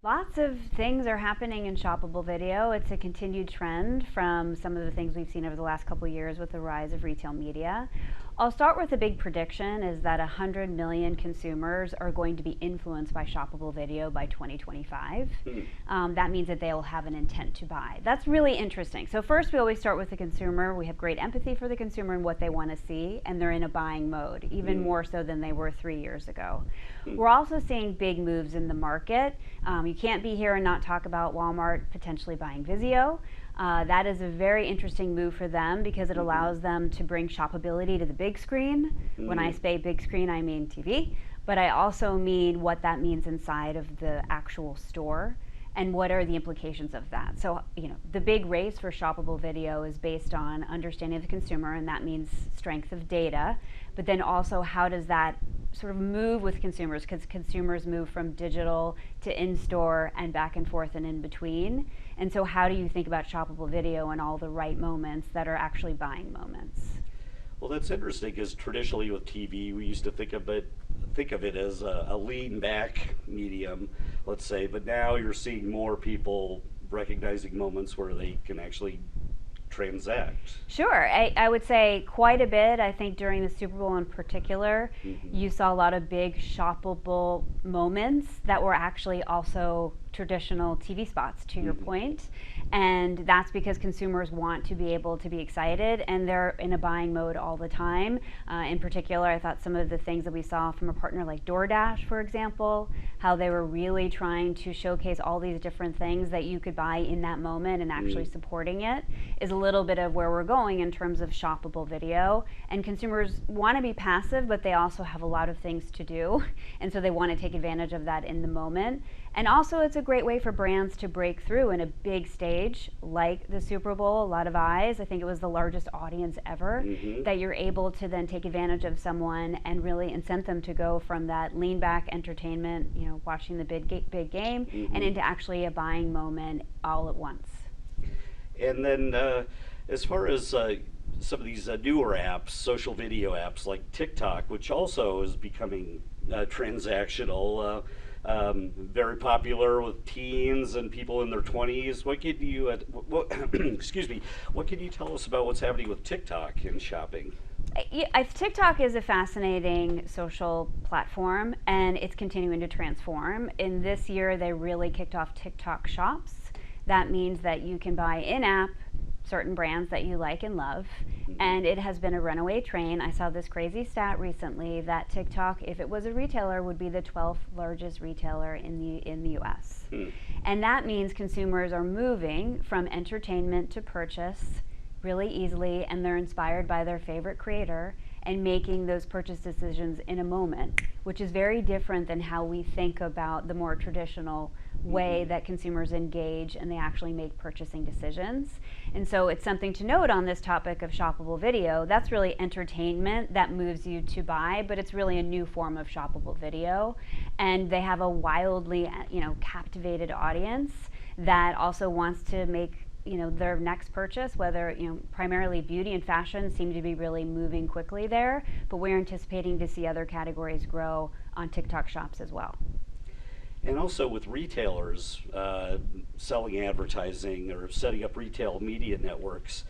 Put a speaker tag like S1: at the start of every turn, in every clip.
S1: Lots of things are happening in shoppable video. It's a continued trend from some of the things we've seen over the last couple of years with the rise of retail media. I'll start with a big prediction is that 100 million consumers are going to be influenced by shoppable video by 2025. That means that they'll have an intent to buy. That's really interesting. So first we always start with the consumer. We have great empathy for the consumer and what they want to see, and they're in a buying mode, even more so than they were 3 years ago. We're also seeing big moves in the market. You can't be here and not talk about Walmart potentially buying Vizio. That is a very interesting move for them because it allows them to bring shoppability to the big screen. When I say big screen, I mean TV, but I also mean what that means inside of the actual store and what are the implications of that. So, the big race for shoppable video is based on understanding the consumer, and that means strength of data, but then also how does that sort of move with consumers, because consumers move from digital to in-store and back and forth and in between. And so how do you think about shoppable video and all the right moments that are actually buying moments?
S2: Well, that's interesting because traditionally with TV, we used to think of it as a lean back medium, let's say, but now you're seeing more people recognizing moments where they can actually transact.
S1: Sure, I would say quite a bit. I think during the Super Bowl in particular, you saw a lot of big shoppable moments that were actually also traditional TV spots, to your point. And that's because consumers want to be able to be excited, and they're in a buying mode all the time. In particular, I thought some of the things that we saw from a partner like DoorDash, for example, how they were really trying to showcase all these different things that you could buy in that moment and actually supporting it, is a little bit of where we're going in terms of shoppable video. And consumers want to be passive, but they also have a lot of things to do, and so they want to take advantage of that in the moment. And also it's a great way for brands to break through in a big stage like the Super Bowl, a lot of eyes. I think it was the largest audience ever, that you're able to then take advantage of someone and really incent them to go from that lean back entertainment, watching the big game, and into actually a buying moment all at once.
S2: And then as far as some of these newer apps, social video apps like TikTok, which also is becoming transactional, very popular with teens and people in their 20s. What can you, excuse me, what can you tell us about what's happening with TikTok in shopping?
S1: TikTok is a fascinating social platform, and it's continuing to transform. In this year, they really kicked off TikTok shops. That means that you can buy in-app certain brands that you like and love, and it has been a runaway train. I saw this crazy stat recently that TikTok, if it was a retailer, would be the 12th largest retailer in the US. And that means consumers are moving from entertainment to purchase really easily, and they're inspired by their favorite creator and making those purchase decisions in a moment, which is very different than how we think about the more traditional way that consumers engage and they actually make purchasing decisions. And so it's something to note on this topic of shoppable video. That's really entertainment that moves you to buy, but it's really a new form of shoppable video. And they have a wildly, captivated audience that also wants to make their next purchase, whether, primarily beauty and fashion seem to be really moving quickly there, but we're anticipating to see other categories grow on TikTok shops as well.
S2: And also with retailers selling advertising or setting up retail media networks,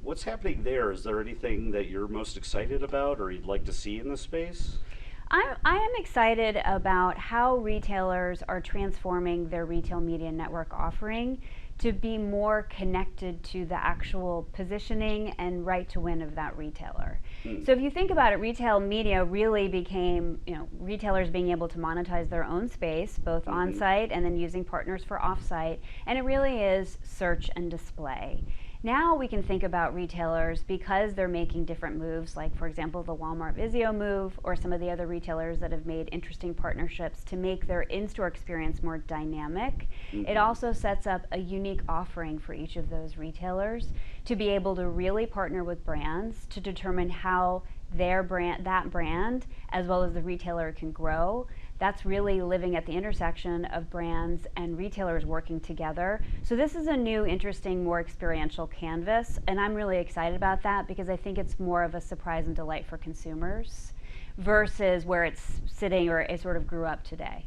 S2: what's happening there? Is there anything that you're most excited about or you'd like to see in this space?
S1: I am excited about how retailers are transforming their retail media network offering to be more connected to the actual positioning and right to win of that retailer. So if you think about it, retail media really became, retailers being able to monetize their own space, both on-site and then using partners for off-site, and it really is search and display. Now we can think about retailers, because they're making different moves, like for example the Walmart Vizio move, or some of the other retailers that have made interesting partnerships to make their in-store experience more dynamic. It also sets up a unique offering for each of those retailers to be able to really partner with brands to determine how that brand, as well as the retailer, can grow. That's really living at the intersection of brands and retailers working together. So this is a new, interesting, more experiential canvas, and I'm really excited about that because I think it's more of a surprise and delight for consumers versus where it's sitting or it sort of grew up today.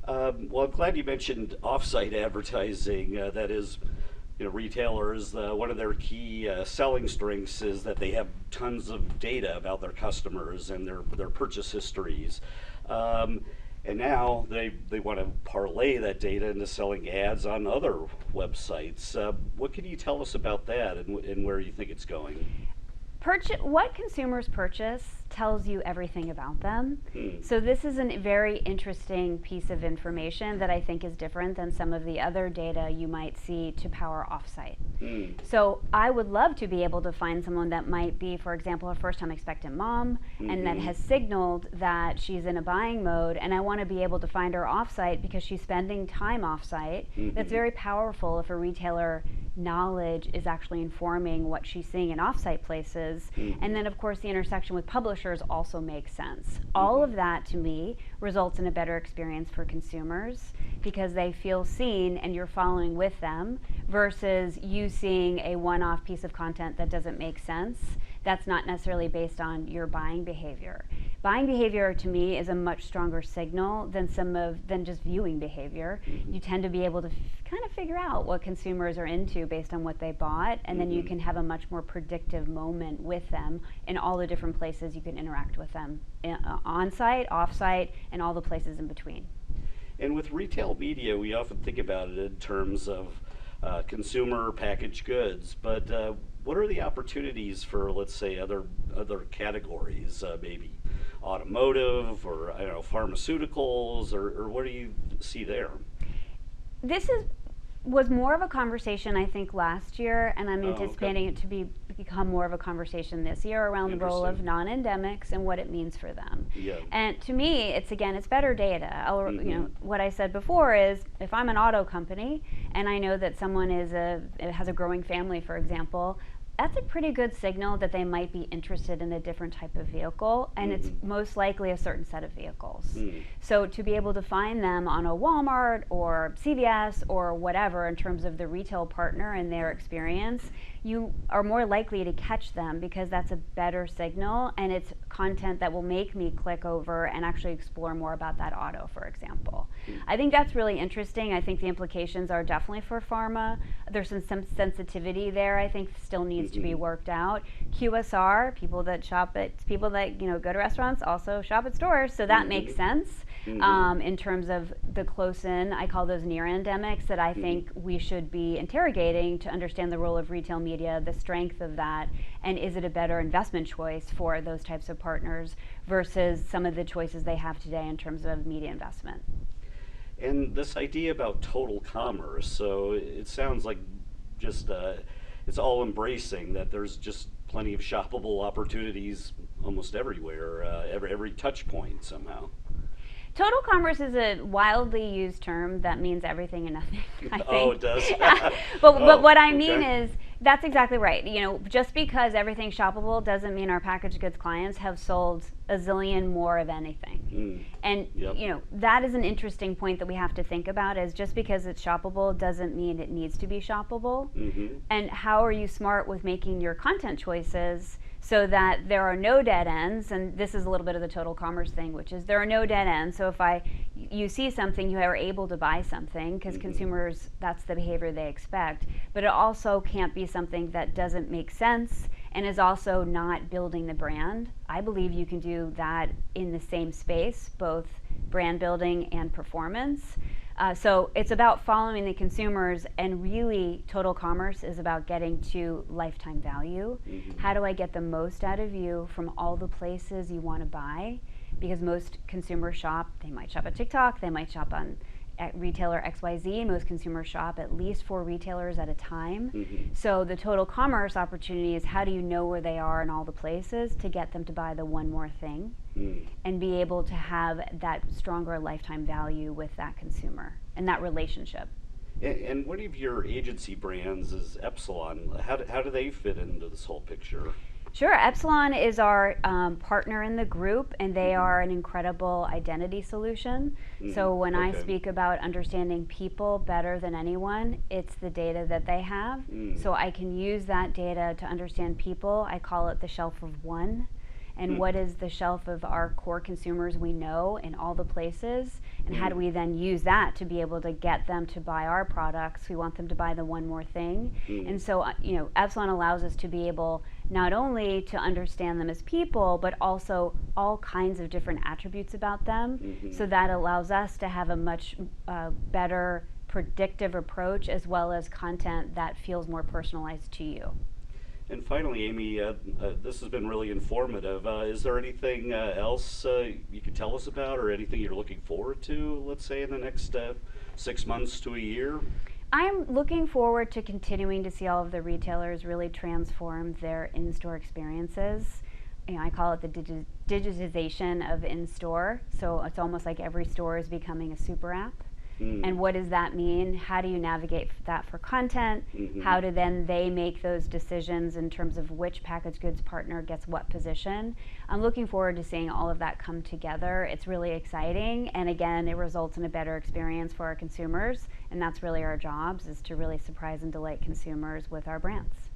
S2: Well, I'm glad you mentioned offsite advertising. That is, retailers, one of their key selling strengths is that they have tons of data about their customers and their purchase histories. And now they want to parlay that data into selling ads on other websites. What can you tell us about that and where you think it's going?
S1: What consumers purchase tells you everything about them. So this is a very interesting piece of information that I think is different than some of the other data you might see to power offsite. So I would love to be able to find someone that might be, for example, a first-time expectant mom and that has signaled that she's in a buying mode, and I want to be able to find her offsite because she's spending time offsite. That's very powerful if a retailer knowledge is actually informing what she's seeing in offsite places. And then of course the intersection with publishers also makes sense. All of that to me results in a better experience for consumers because they feel seen and you're following with them versus you seeing a one-off piece of content that doesn't make sense. That's not necessarily based on your buying behavior. Buying behavior to me is a much stronger signal than just viewing behavior. You tend to be able to kind of figure out what consumers are into based on what they bought, and then you can have a much more predictive moment with them in all the different places you can interact with them, on-site, off-site, and all the places in between.
S2: And with retail media, we often think about it in terms of consumer packaged goods, but what are the opportunities for, let's say, other categories, maybe automotive or I don't know, pharmaceuticals, or what do you see there?
S1: This was more of a conversation I think last year, and I'm anticipating it to become more of a conversation this year around the role of non-endemics and what it means for them. And to me, it's better data. What I said before is if I'm an auto company and I know that someone has a growing family, for example, that's a pretty good signal that they might be interested in a different type of vehicle, and it's most likely a certain set of vehicles. So to be able to find them on a Walmart or CVS or whatever in terms of the retail partner and their experience, you are more likely to catch them because that's a better signal and it's content that will make me click over and actually explore more about that auto, for example. I think that's really interesting. I think the implications are definitely for pharma. There's some sensitivity there I think still needs to be worked out. QSR, people that go to restaurants also shop at stores, so that makes sense. In terms of the close-in, I call those near-endemics that I think we should be interrogating to understand the role of retail media, the strength of that, and is it a better investment choice for those types of partners versus some of the choices they have today in terms of media investment.
S2: And this idea about total commerce, so it sounds like just it's all embracing that there's just plenty of shoppable opportunities almost everywhere, every touch point somehow.
S1: Total commerce is a wildly used term that means everything and nothing, I think.
S2: Oh, it does?
S1: But what I mean is, that's exactly right. Just because everything's shoppable doesn't mean our packaged goods clients have sold a zillion more of anything. And that is an interesting point that we have to think about, is just because it's shoppable doesn't mean it needs to be shoppable. And how are you smart with making your content choices so that there are no dead ends? And this is a little bit of the total commerce thing, which is there are no dead ends. So if you see something, you are able to buy something because consumers, that's the behavior they expect. But it also can't be something that doesn't make sense and is also not building the brand. I believe you can do that in the same space, both brand building and performance. So it's about following the consumers, and really total commerce is about getting to lifetime value. How do I get the most out of you from all the places you want to buy? Because most consumers shop, they might shop at TikTok, they might shop at retailer XYZ. Most consumers shop at least 4 retailers at a time. So the total commerce opportunity is how do you know where they are in all the places to get them to buy the one more thing and be able to have that stronger lifetime value with that consumer and that relationship.
S2: And one of your agency brands is Epsilon. How do they fit into this whole picture?
S1: Sure. Epsilon is our partner in the group, and they are an incredible identity solution. So when I speak about understanding people better than anyone, it's the data that they have. So I can use that data to understand people. I call it the shelf of one. and what is the shelf of our core consumers we know in all the places, and how do we then use that to be able to get them to buy our products. We want them to buy the one more thing. And so Epsilon allows us to be able not only to understand them as people, but also all kinds of different attributes about them. So that allows us to have a much better predictive approach, as well as content that feels more personalized to you.
S2: And finally, Amy, this has been really informative. Is there anything else you could tell us about, or anything you're looking forward to, let's say, in the next 6 months to a year?
S1: I'm looking forward to continuing to see all of the retailers really transform their in-store experiences. I call it the digitization of in-store. So it's almost like every store is becoming a super app. And what does that mean? How do you navigate that for content? How do then they make those decisions in terms of which packaged goods partner gets what position? I'm looking forward to seeing all of that come together. It's really exciting, and again, it results in a better experience for our consumers, and that's really our jobs, is to really surprise and delight consumers with our brands.